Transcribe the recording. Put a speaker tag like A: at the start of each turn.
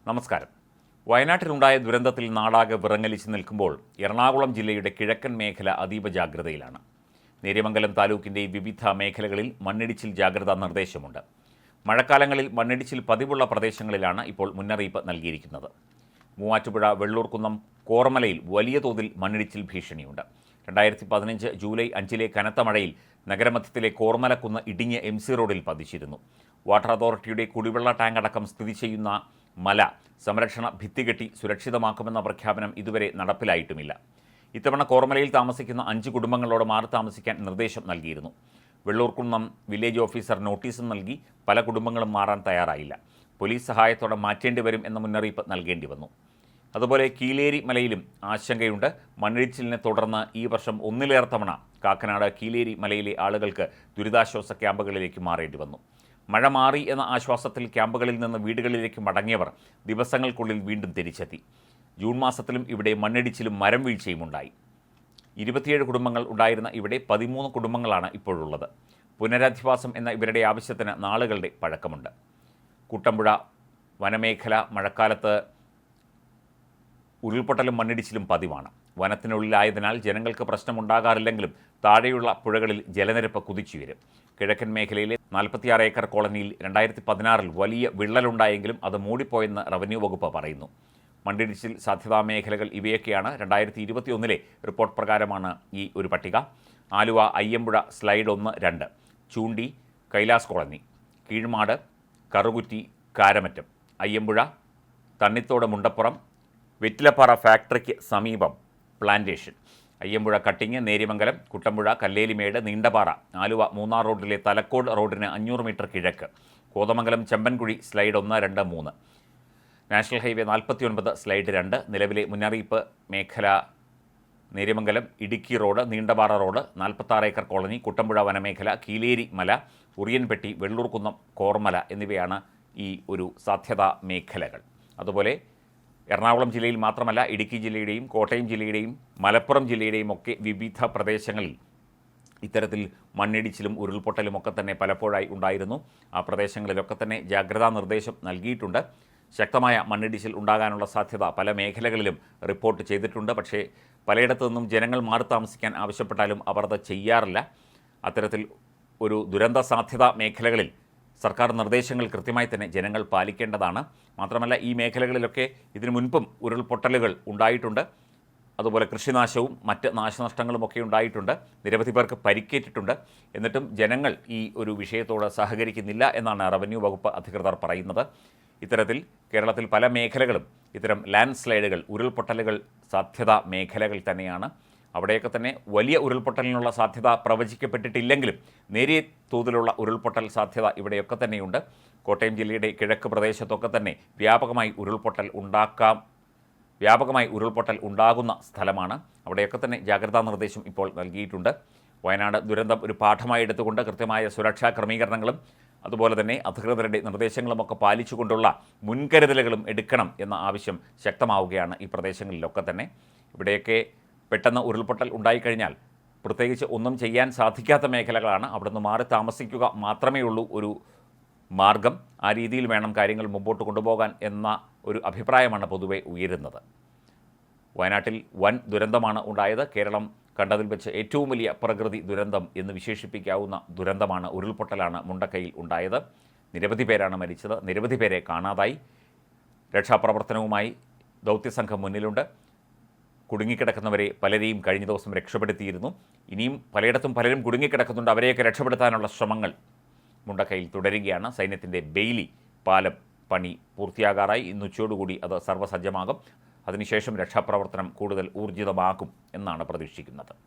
A: നമസ്കാരം. വയനാട്ടിലുണ്ടായ ദുരന്തത്തിൽ നാടാകെ വിറങ്ങലിച്ച് നിൽക്കുമ്പോൾ എറണാകുളം ജില്ലയുടെ കിഴക്കൻ മേഖല അതീവ ജാഗ്രതയിലാണ്. നേര്യമംഗലം താലൂക്കിൻ്റെ വിവിധ മേഖലകളിൽ മണ്ണിടിച്ചിൽ ജാഗ്രതാ നിർദ്ദേശമുണ്ട്. മഴക്കാലങ്ങളിൽ മണ്ണിടിച്ചിൽ പതിവുള്ള പ്രദേശങ്ങളിലാണ് ഇപ്പോൾ മുന്നറിയിപ്പ് നൽകിയിരിക്കുന്നത്. മൂവാറ്റുപുഴ വെള്ളൂർക്കുന്നം കോർമലയിൽ വലിയ തോതിൽ മണ്ണിടിച്ചിൽ ഭീഷണിയുണ്ട്. 2015 ജൂലൈ 5 കനത്ത മഴയിൽ നഗരമധ്യത്തിലെ കോർമലക്കുന്ന് ഇടിഞ്ഞ് MC റോഡിൽ പതിച്ചിരുന്നു. വാട്ടർ അതോറിറ്റിയുടെ കുടിവെള്ള ടാങ്ക് അടക്കം സ്ഥിതി ചെയ്യുന്ന മല സംരക്ഷണ ഭിത്തി കെട്ടി സുരക്ഷിതമാക്കുമെന്ന പ്രഖ്യാപനം ഇതുവരെ നടപ്പിലായിട്ടുമില്ല. ഇത്തവണ കോർമലയിൽ താമസിക്കുന്ന 5 കുടുംബങ്ങളോട് മാറി താമസിക്കാൻ നിർദ്ദേശം നൽകിയിരുന്നു. വെള്ളൂർക്കുന്നം വില്ലേജ് ഓഫീസർ നോട്ടീസും നൽകി പല കുടുംബങ്ങളും മാറാൻ തയ്യാറായില്ല. പോലീസ് സഹായത്തോടെ മാറ്റേണ്ടി വരും എന്ന മുന്നറിയിപ്പ് നൽകേണ്ടി വന്നു. അതുപോലെ കീലേരി മലയിലും ആശങ്കയുണ്ട്. മണ്ണിടിച്ചിലിനെ തുടർന്ന് ഈ വർഷം ഒന്നിലേറെ തവണ കാക്കനാട് കീലേരി മലയിലെ ആളുകൾക്ക് ദുരിതാശ്വാസ ക്യാമ്പുകളിലേക്ക് മാറേണ്ടി വന്നു. മഴ മാറി എന്ന ആശ്വാസത്തിൽ ക്യാമ്പുകളിൽ നിന്ന് വീടുകളിലേക്ക് മടങ്ങിയവർ ദിവസങ്ങൾക്കുള്ളിൽ വീണ്ടും തിരിച്ചെത്തി. ജൂൺ മാസത്തിലും ഇവിടെ മണ്ണിടിച്ചിലും മരം വീഴ്ചയും ഉണ്ടായി. 27 കുടുംബങ്ങൾ ഉണ്ടായിരുന്ന ഇവിടെ 13 കുടുംബങ്ങളാണ് ഇപ്പോഴുള്ളത്. പുനരധിവാസം എന്ന ഇവരുടെ ആവശ്യത്തിന് നാളുകളുടെ പഴക്കമുണ്ട്. കുട്ടമ്പുഴ വനമേഖല മഴക്കാലത്ത് ഉരുൾപൊട്ടലും മണ്ണിടിച്ചിലും പതിവാണ്. വനത്തിനുള്ളിലായതിനാൽ ജനങ്ങൾക്ക് പ്രശ്നമുണ്ടാകാറില്ലെങ്കിലും താഴെയുള്ള പുഴകളിൽ ജലനിരപ്പ് കുതിച്ചുയരും. കിഴക്കൻ മേഖലയിലെ 46 ഏക്കർ കോളനിയിൽ 2016 വലിയ വിള്ളലുണ്ടായെങ്കിലും അത് മൂടിപ്പോയെന്ന് റവന്യൂ വകുപ്പ് പറയുന്നു. മണ്ണിടിച്ചിൽ സാധ്യതാ മേഖലകൾ ഇവയൊക്കെയാണ്. 2021 റിപ്പോർട്ട് പ്രകാരമാണ് ഈ ഒരു പട്ടിക. ആലുവ അയ്യമ്പുഴ സ്ലൈഡ് 1, 2, ചൂണ്ടി കൈലാസ് കോളനി, കീഴ്മാട് കറുകുറ്റി കാരമറ്റം, അയ്യമ്പുഴ തണ്ണിത്തോട് മുണ്ടപ്പുറം, വെറ്റിലപ്പാറ ഫാക്ടറിക്ക് സമീപം പ്ലാന്റേഷൻ, അയ്യമ്പുഴ കട്ടിങ് നേര്യമംഗലം, കുട്ടമ്പുഴ കല്ലേലിമേട് നീണ്ടപാറ, ആലുവ മൂന്നാർ റോഡിലെ തലക്കോട് റോഡിന് 500 മീറ്റർ കിഴക്ക്, Kothamangalam Chembankuzhi slide 1, 2, 3, national highway 49 slide 2. നിലവിലെ മുന്നറിയിപ്പ് മേഖല Neriamangalam Idukki road, Neendapara road, 46 acre colony, Kuttampuzha വനമേഖല, കീലേരി മല, ഉറിയൻപെട്ടി, വെള്ളൂർക്കുന്നം, കോർമല എന്നിവയാണ് ഈ ഒരു സാധ്യതാ മേഖലകൾ. അതുപോലെ എറണാകുളം ജില്ലയിൽ മാത്രമല്ല, ഇടുക്കി ജില്ലയുടെയും കോട്ടയം ജില്ലയുടെയും മലപ്പുറം ജില്ലയുടെയും ഒക്കെ വിവിധ പ്രദേശങ്ങളിൽ ഇത്തരത്തിൽ മണ്ണിടിച്ചിലും ഉരുൾപൊട്ടലും ഒക്കെ തന്നെ പലപ്പോഴായി ഉണ്ടായിരുന്നു. ആ പ്രദേശങ്ങളിലൊക്കെ തന്നെ ജാഗ്രതാ നിർദ്ദേശം നൽകിയിട്ടുണ്ട്. ശക്തമായ മണ്ണിടിച്ചിൽ ഉണ്ടാകാനുള്ള സാധ്യത പല മേഖലകളിലും റിപ്പോർട്ട് ചെയ്തിട്ടുണ്ട്. പക്ഷേ പലയിടത്തു നിന്നും ജനങ്ങൾ മാറി താമസിക്കാൻ ആവശ്യപ്പെട്ടാലും അവർ അത് ചെയ്യാറില്ല. അത്തരത്തിൽ ഒരു ദുരന്ത സാധ്യതാ മേഖലകളിൽ സർക്കാർ നിർദ്ദേശങ്ങൾ കൃത്യമായി തന്നെ ജനങ്ങൾ പാലിക്കേണ്ടതാണ്. മാത്രമല്ല, ഈ മേഖലകളിലൊക്കെ ഇതിനു മുൻപും ഉരുൾപൊട്ടലുകൾ ഉണ്ടായിട്ടുണ്ട്. അതുപോലെ കൃഷിനാശവും മറ്റ് നാശനഷ്ടങ്ങളുമൊക്കെ ഉണ്ടായിട്ടുണ്ട്. നിരവധി പേർക്ക് പരിക്കേറ്റിട്ടുണ്ട്. എന്നിട്ടും ജനങ്ങൾ ഈ ഒരു വിഷയത്തോട് സഹകരിക്കുന്നില്ല എന്നാണ് റവന്യൂ വകുപ്പ് അധികൃതർ പറയുന്നത്. ഇത്തരത്തിൽ കേരളത്തിൽ പല മേഖലകളും ഇത്തരം ലാൻഡ് സ്ലൈഡുകൾ, ഉരുൾപൊട്ടലുകൾ സാധ്യതാ മേഖലകൾ തന്നെയാണ്. അവിടെയൊക്കെ തന്നെ വലിയ ഉരുൾപൊട്ടലിനുള്ള സാധ്യത പ്രവചിക്കപ്പെട്ടിട്ടില്ലെങ്കിലും നേരിയ തോതിലുള്ള ഉരുൾപൊട്ടൽ സാധ്യത ഇവിടെയൊക്കെ തന്നെയുണ്ട്. കോട്ടയം ജില്ലയുടെ കിഴക്ക് പ്രദേശത്തൊക്കെ തന്നെ വ്യാപകമായി ഉരുൾപൊട്ടൽ ഉണ്ടാകുന്ന സ്ഥലമാണ്. അവിടെയൊക്കെ തന്നെ ജാഗ്രതാ നിർദ്ദേശം ഇപ്പോൾ നൽകിയിട്ടുണ്ട്. വയനാട് ദുരന്തം ഒരു പാഠമായി എടുത്തുകൊണ്ട് കൃത്യമായ സുരക്ഷാ ക്രമീകരണങ്ങളും അതുപോലെ തന്നെ അധികൃതരുടെ നിർദ്ദേശങ്ങളുമൊക്കെ പാലിച്ചുകൊണ്ടുള്ള മുൻകരുതലുകളും എടുക്കണം എന്ന ആവശ്യം ശക്തമാവുകയാണ് ഈ പ്രദേശങ്ങളിലൊക്കെ തന്നെ. ഇവിടെയൊക്കെ പെട്ടെന്ന് ഉരുൾപൊട്ടൽ ഉണ്ടായിക്കഴിഞ്ഞാൽ പ്രത്യേകിച്ച് ഒന്നും ചെയ്യാൻ സാധിക്കാത്ത മേഖലകളാണ്. അവിടെ നിന്ന് മാറി താമസിക്കുക മാത്രമേ ഉള്ളൂ ഒരു മാർഗം. ആ രീതിയിൽ വേണം കാര്യങ്ങൾ മുമ്പോട്ട് കൊണ്ടുപോകാൻ എന്ന ഒരു അഭിപ്രായമാണ് പൊതുവെ ഉയരുന്നത്. വയനാട്ടിൽ വൻ ദുരന്തമാണ് ഉണ്ടായത്. കേരളം കണ്ടതിൽ വെച്ച് ഏറ്റവും വലിയ പ്രകൃതി ദുരന്തം എന്ന് വിശേഷിപ്പിക്കാവുന്ന ദുരന്തമാണ്, ഉരുൾപൊട്ടലാണ് മുണ്ടക്കയിൽ ഉണ്ടായത്. നിരവധി പേരാണ് മരിച്ചത്, നിരവധി പേരെ കാണാതായി. രക്ഷാപ്രവർത്തനവുമായി ദൗത്യസംഘം മുന്നിലുണ്ട്. കുടുങ്ങിക്കിടക്കുന്നവരെ പലരെയും കഴിഞ്ഞ ദിവസം രക്ഷപ്പെടുത്തിയിരുന്നു. ഇനിയും പലയിടത്തും പലരും കുടുങ്ങിക്കിടക്കുന്നുണ്ട്. അവരെയൊക്കെ രക്ഷപ്പെടുത്താനുള്ള ശ്രമങ്ങൾ മുണ്ടക്കയിൽ തുടരുകയാണ്. സൈന്യത്തിൻ്റെ ബെയിലി പാലം പണി പൂർത്തിയാകാറായി. ഇന്ന് ഉച്ചയോടുകൂടി അത് സർവ്വസജ്ജമാകും. അതിനുശേഷം രക്ഷാപ്രവർത്തനം കൂടുതൽ ഊർജിതമാകും എന്നാണ് പ്രതീക്ഷിക്കുന്നത്.